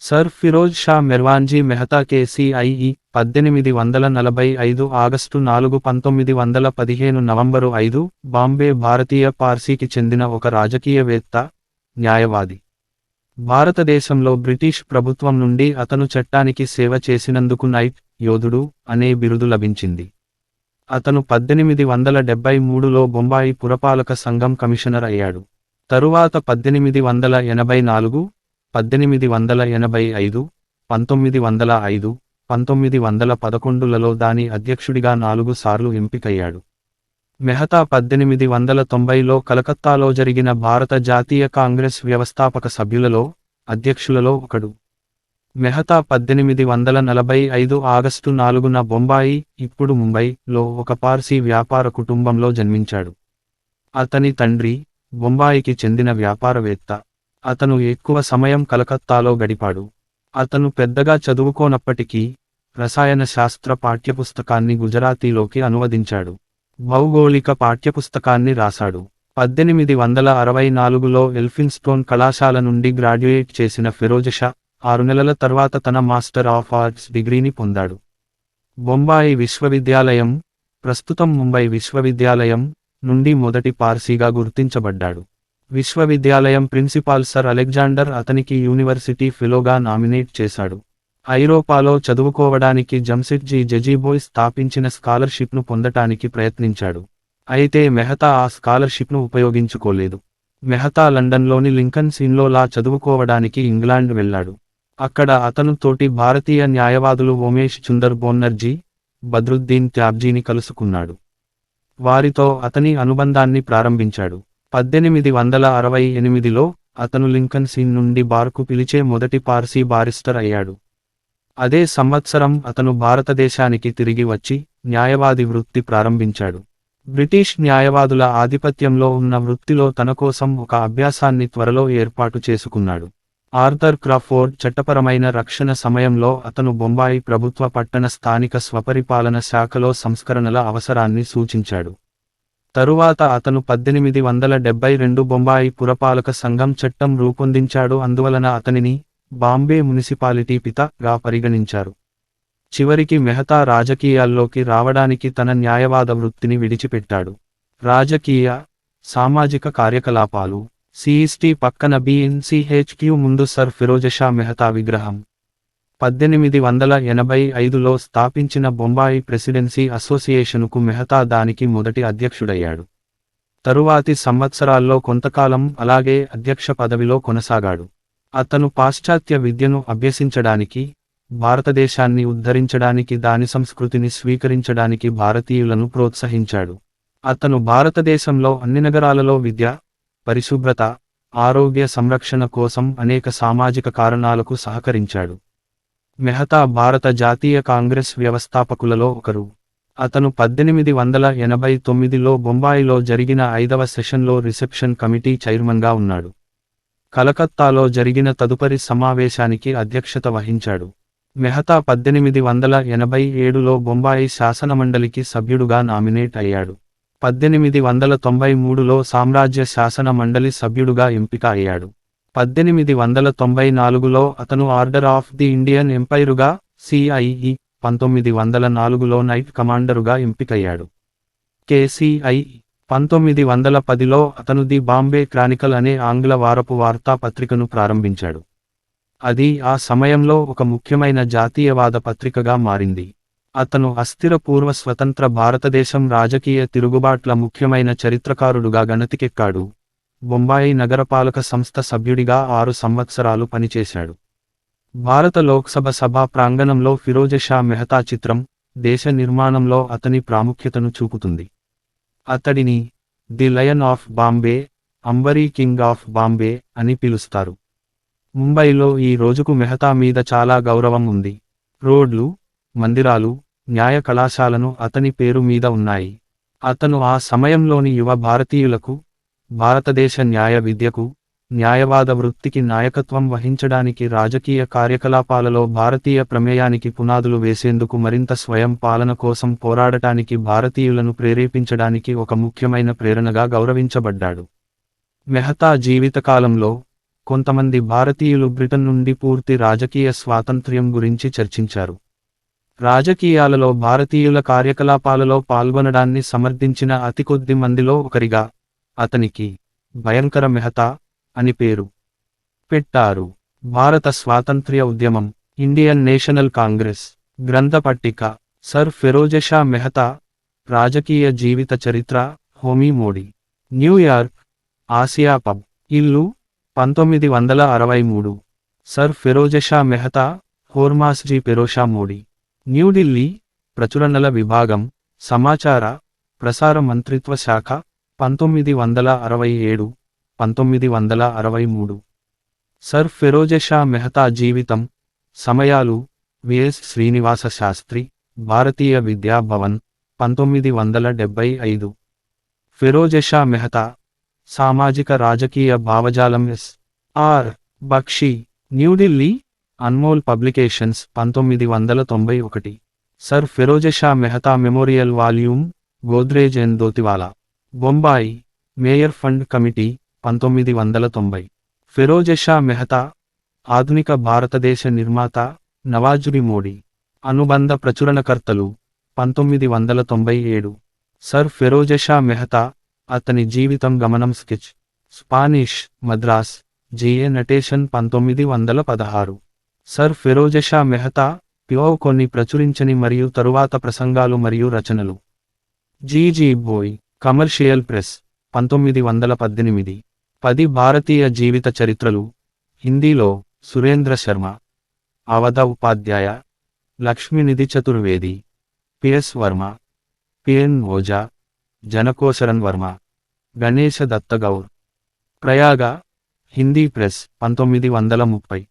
Sir Firoz Shah Merwanji Mehta KCIE 1845 August 4 1915 November 5 Bombay భారతీయ పార్సీకి చెందిన ఒక రాజకీయవేత్త, న్యాయవాది. భారతదేశంలో బ్రిటిష్ ప్రభుత్వం నుండి అతను చట్టానికి సేవ చేసినందుకు నైట్, యోధుడు అనే బిరుదు లభించింది. అతను 1873లో బొంబాయి పురపాలక సంఘం కమిషనర్ అయ్యాడు. తరువాత 1884, 1885, 1905, 1911లలో దాని అధ్యక్షుడిగా 4 సార్లు ఎంపికయ్యాడు. మెహతా 1890లో కలకత్తాలో జరిగిన భారత జాతీయ కాంగ్రెస్ వ్యవస్థాపక సభ్యులలో, అధ్యక్షులలో ఒకడు. మెహతా 1845 ఆగస్టు 4న బొంబాయి, ఇప్పుడు ముంబై,లో ఒక పార్సీ వ్యాపార కుటుంబంలో జన్మించాడు. అతని తండ్రి, బొంబాయికి చెందిన వ్యాపారవేత్త. అతను ఎక్కువ సమయం కలకత్తాలో గడిపాడు. అతను పెద్దగా చదువుకోనప్పటికీ, రసాయన శాస్త్ర పాఠ్యపుస్తకాన్ని గుజరాతీలోకి అనువదించాడు. భౌగోళిక పాఠ్యపుస్తకాన్ని రాశాడు. 1864లో ఎల్ఫిన్స్టోన్ కళాశాల నుండి గ్రాడ్యుయేట్ చేసిన ఫిరోజ్షా, 6 నెలల తర్వాత తన మాస్టర్ ఆఫ్ ఆర్ట్స్ డిగ్రీని పొందాడు. బొంబాయి విశ్వవిద్యాలయం, ప్రస్తుతం ముంబై విశ్వవిద్యాలయం, నుండి మొదటి పార్సీగా గుర్తించబడ్డాడు. విశ్వవిద్యాలయం ప్రిన్సిపాల్ సర్ అలెగ్జాండర్ అతనికి యూనివర్సిటీ ఫెలోగా నామినేట్ చేశాడు. ఐరోపాలో చదువుకోవడానికి జంషెడ్జీ జెజీబోయ్ స్థాపించిన స్కాలర్షిప్ను పొందటానికి ప్రయత్నించాడు. అయితే మెహతా ఆ స్కాలర్షిప్ను ఉపయోగించుకోలేదు. మెహతా లండన్లోని లింకన్స్ ఇన్లో లా చదువుకోవడానికి ఇంగ్లాండ్ వెళ్ళాడు. అక్కడ అతను తోటి భారతీయ న్యాయవాదులు ఓమేష్ చుందర్ బోన్నర్జీ, బద్రుద్దీన్ త్యాబ్జీని కలుసుకున్నాడు. వారితో అతని అనుబంధాన్ని ప్రారంభించాడు. 1868లో అతను లింకన్స్ ఇన్ నుండి బార్కు పిలిచే మొదటి పార్సీ బారిస్టర్ అయ్యాడు. అదే సంవత్సరం అతను భారతదేశానికి తిరిగి వచ్చి, న్యాయవాది వృత్తి ప్రారంభించాడు. బ్రిటిష్ న్యాయవాదుల ఆధిపత్యంలో ఉన్న వృత్తిలో తన కోసం ఒక అభ్యాసాన్ని త్వరలో ఏర్పాటు చేసుకున్నాడు. ఆర్థర్ క్రాఫోర్డ్ చట్టపరమైన రక్షణ సమయంలో అతను బొంబాయి ప్రభుత్వ పట్టణ స్థానిక స్వపరిపాలన శాఖలో సంస్కరణల అవసరాన్ని సూచించాడు. తరువాత అతను 1872 బొంబాయి పురపాలక సంఘం చట్టం రూపొందించాడు. అందువలన అతనిని బాంబే మునిసిపాలిటీ పిత,గా పరిగణించారు. చివరికి మెహతా రాజకీయాల్లోకి రావడానికి తన న్యాయవాద వృత్తిని విడిచిపెట్టాడు. రాజకీయ, సామాజిక కార్యకలాపాలు. CST పక్కన BNCHQ ముందు సర్ ఫిరోజ్షా మెహతా విగ్రహం. 1885లో స్థాపించిన బొంబాయి ప్రెసిడెన్సీ అసోసియేషనుకు మెహతా దానికి మొదటి అధ్యక్షుడయ్యాడు. తరువాతి సంవత్సరాల్లో కొంతకాలం అలాగే అధ్యక్ష పదవిలో కొనసాగాడు. అతను పాశ్చాత్య విద్యను అభ్యసించడానికి, భారతదేశాన్ని ఉద్ధరించడానికి, దాని సంస్కృతిని స్వీకరించడానికి భారతీయులను ప్రోత్సహించాడు. అతను భారతదేశంలో అన్ని నగరాలలో విద్య, పరిశుభ్రత, ఆరోగ్య సంరక్షణ కోసం అనేక సామాజిక కారణాలకు సహకరించాడు. మెహతా భారత జాతీయ కాంగ్రెస్ వ్యవస్థాపకులలో ఒకరు. అతను 1889లో బొంబాయిలో జరిగిన 5వ సెషన్లో రిసెప్షన్ కమిటీ చైర్మన్గా ఉన్నాడు. కలకత్తాలో జరిగిన తదుపరి సమావేశానికి అధ్యక్షత వహించాడు. మెహతా 1887లో బొంబాయి శాసనమండలికి సభ్యుడుగా నామినేట్ అయ్యాడు. 1893లో సామ్రాజ్య శాసన మండలి సభ్యుడుగా ఎంపిక అయ్యాడు. 1894లో అతను ఆర్డర్ ఆఫ్ ది ఇండియన్ ఎంపైరుగా, CIE, 1904లో నైట్ కమాండరుగా ఎంపికయ్యాడు. KCIE. 1910లో అతను ది బాంబే క్రానికల్ అనే ఆంగ్ల వారపు వార్తాపత్రికను ప్రారంభించాడు. అది ఆ సమయంలో ఒక ముఖ్యమైన జాతీయవాద పత్రికగా మారింది. అతను అస్థిర పూర్వ స్వతంత్ర భారతదేశం రాజకీయ తిరుగుబాట్ల ముఖ్యమైన చరిత్రకారుడుగా గణతికెక్కాడు. బొంబాయి నగరపాలక సంస్థ సభ్యుడిగా 6 సంవత్సరాలు పనిచేశాడు. భారత లోక్సభ సభా ప్రాంగణంలో ఫిరోజ్షా మెహతా చిత్రం, దేశ నిర్మాణంలో అతని ప్రాముఖ్యతను చూపుతుంది. అతడిని ది లయన్ ఆఫ్ బాంబే, అంబరీ కింగ్ ఆఫ్ బాంబే అని పిలుస్తారు. ముంబైలో ఈ రోజుకు మెహతా మీద చాలా గౌరవం ఉంది. రోడ్లు, మందిరాలు, న్యాయ కళాశాలను అతని పేరు మీద ఉన్నాయి. అతను ఆ సమయంలోని యువ భారతీయులకు, భారతదేశ న్యాయ విద్యకు, న్యాయవాద వృత్తికి నాయకత్వం వహించడానికి, రాజకీయ కార్యకలాపాలలో భారతీయ ప్రమేయానికి పునాదులు వేసేందుకు, మరింత స్వయం పాలన కోసం పోరాడటానికి, భారతీయులను ప్రేరేపించడానికి ఒక ముఖ్యమైన ప్రేరణగా గౌరవించబడ్డాడు. మెహతా జీవితకాలంలో కొంతమంది భారతీయులు బ్రిటన్ నుండి పూర్తి రాజకీయ స్వాతంత్ర్యం గురించి చర్చించారు. రాజకీయాలలో భారతీయుల కార్యకలాపాలలో పాల్గొనడాన్ని సమర్థించిన అతి కొద్ది మందిలో ఒకరిగా అతనికి భయంకర మెహతా అని పేరు పెట్టారు. భారత స్వాతంత్ర్య ఉద్యమం, ఇండియన్ నేషనల్ కాంగ్రెస్, గ్రంథ పట్టిక, సర్ ఫిరోజషా మెహతా, రాజకీయ జీవిత చరిత్ర, Homi Mody, New York, Asia pub, ఇల్లు, 1963, సర్ ఫిరోజషా మెహతా, హోర్మాస్జీ పెరోషా మోడీ, న్యూఢిల్లీ, ప్రచురణల విభాగం, సమాచార, ప్రసార మంత్రిత్వ శాఖ, 1967, 1963. సర్ ఫిరోజషా మెహతా జీవితం, సమయాలు, విఎస్ శ్రీనివాస శాస్త్రి, భారతీయ విద్యా భవన్, 1975. ఫిరోజషా మెహతా, సామాజిక రాజకీయ భావజాలం S R. Bakshi, New Delhi, Anmol publications, 1991. Sir ఫిరోజషా Mehta memorial volume, Godrej and Dhotiwala, Bombay, mayor fund committee, 1990. Firozshah Mehta, ఆధునిక భారతదేశ నిర్మాత, నవాజుడి మోడీ, అనుబంధ ప్రచురణకర్తలు, 1997. సర్ ఫిరోజషా మెహతా, అతని జీవితం గమనం sketch, Spanish, Madras, G A Natesan, 1916. Sir ఫిరోజషా Mehta, P O కొన్ని ప్రచురించని మరియు తరువాత ప్రసంగాలు మరియు రచనలు. జీజీ బోయ్, కమర్షియల్ ప్రెస్, 1918. 10 భారతీయ జీవిత చరిత్రలు, హిందీలో, Surendra Sharma, Awadh Upadhyay, Lakshminidhi Chaturvedi, P S Varma, P N Ojha, Janakisharan Varma, Ganesh Datta Gaur, Prayag, Hindi press, 1930.